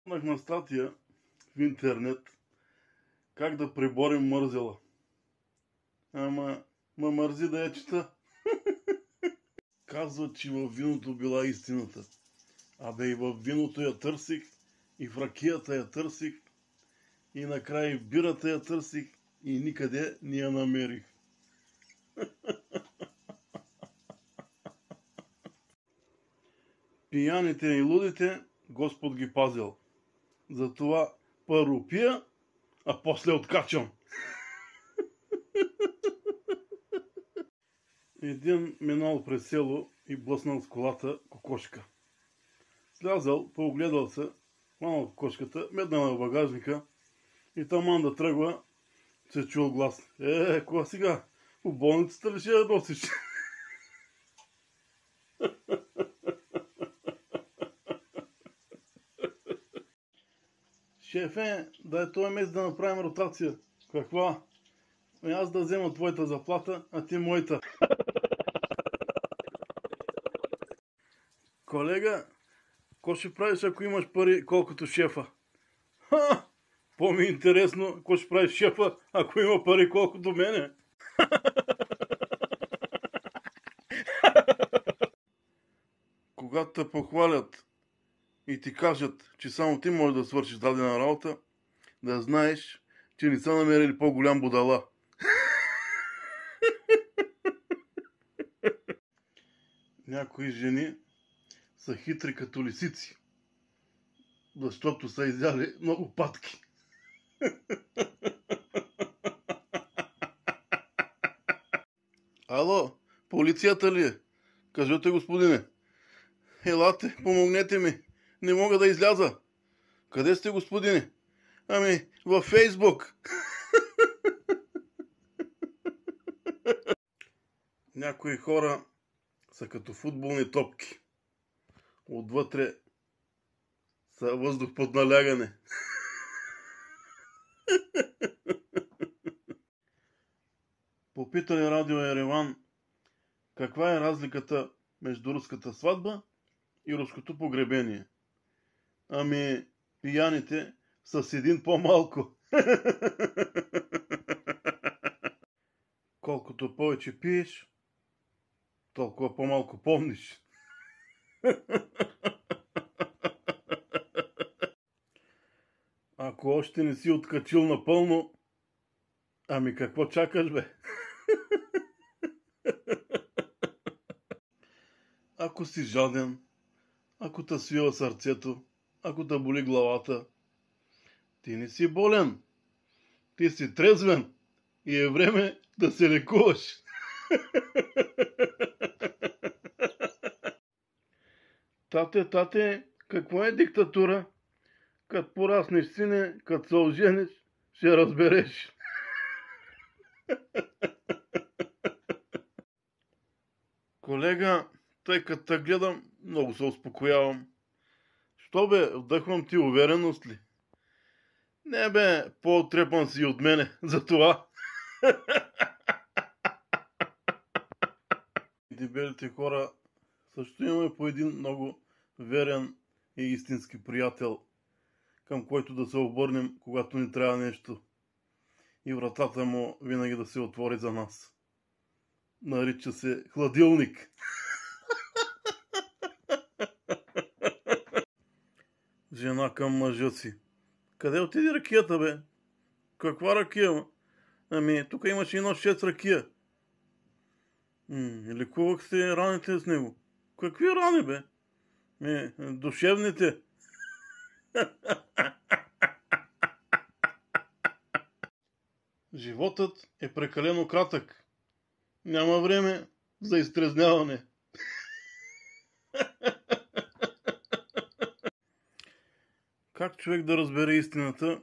Имах на статия в интернет как да преборим мързела. Ама ме мързи да я чета. Казват, че във виното била истината. Абе и във виното я търсих, и в ракията я търсих, и накрая и в бирата я търсих, и никъде не я намерих. Пияните и лудите Господ ги пазил. Затова първо пия, а после откачам. Един минал през село и блъснал с колата кокошка. Слязал, поогледал се, хванал кокошката, меднал в багажника и таман да тръгва, се чул глас. Кога сега? В болницата ли ще я носиш? Шефе, да е този месец да направим ротация. Каква? Аз да взема твоята заплата, а ти моята. Колега, какво ще правиш, ако имаш пари колкото шефа? По-ми интересно, какво ще правиш шефа, ако има пари колкото мене? Когато те похвалят и ти кажат, че само ти можеш да свършиш дадена работа, да знаеш, че не са намерили по-голям будала. Някои жени са хитри като лисици, защото са изяли много патки. Ало, полицията ли е? Кажете, господине. Елате, помогнете ми. Не мога да изляза. Къде сте, господине? Ами, във Фейсбук. Някои хора са като футболни топки. Отвътре са въздух под налягане. Попитали радио Ереван каква е разликата между руската сватба и руското погребение. Ами, пияните с един по-малко. Колкото повече пиеш, толкова по-малко помниш. Ако още не си откачил напълно, ами какво чакаш, бе? Ако си жаден, ако те свива сърцето, ако те боли главата, ти не си болен, ти си трезвен и е време да се лекуваш. Тате, какво е диктатура? Като пораснеш, сине, като се ожениш, ще разбереш. Колега, тъй като те гледам, много се успокоявам. Що бе, вдъхвам ти увереност ли? Не бе, по-отрепан си от мене, за това. Дебелите хора също имаме по един много верен и истински приятел, към който да се обърнем, когато ни трябва нещо. И вратата му винаги да се отвори за нас. Нарича се хладилник. Жена към мъжа си. Къде отиде ракията, бе? Каква ракия? Ами, тук имаше едно 6 ракия. Лекувах се раните с него. Какви рани, бе? Душевните. Животът е прекалено кратък. Няма време за изтрезняване. Как човек да разбере истината,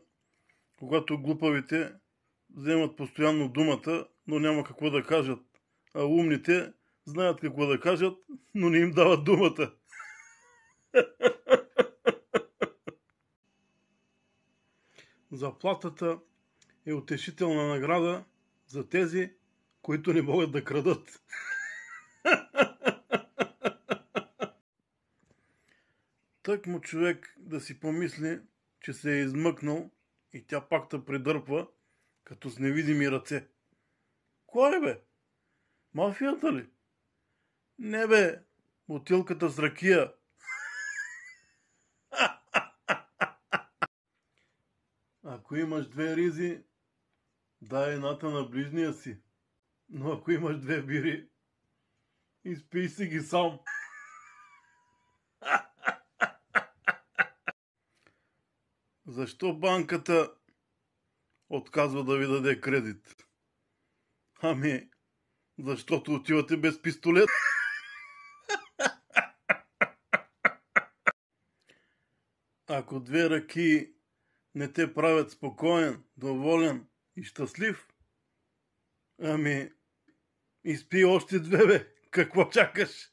когато глупавите вземат постоянно думата, но няма какво да кажат, а умните знаят какво да кажат, но не им дават думата? Заплатата е утешителна награда за тези, които не могат да крадат. Тъкмо човек да си помисли, че се е измъкнал и тя пак те придърпва, като с невидими ръце. Кой бе? Мафията ли? Не бе, бутилката с ракия. Ако имаш 2 ризи, дай едната на ближния си. Но ако имаш 2 бири, изпий си ги сам. Защо банката отказва да ви даде кредит? Ами, защото отивате без пистолет. Ако 2 ръки не те правят спокоен, доволен и щастлив, ами, изпи още 2, бе. Какво чакаш?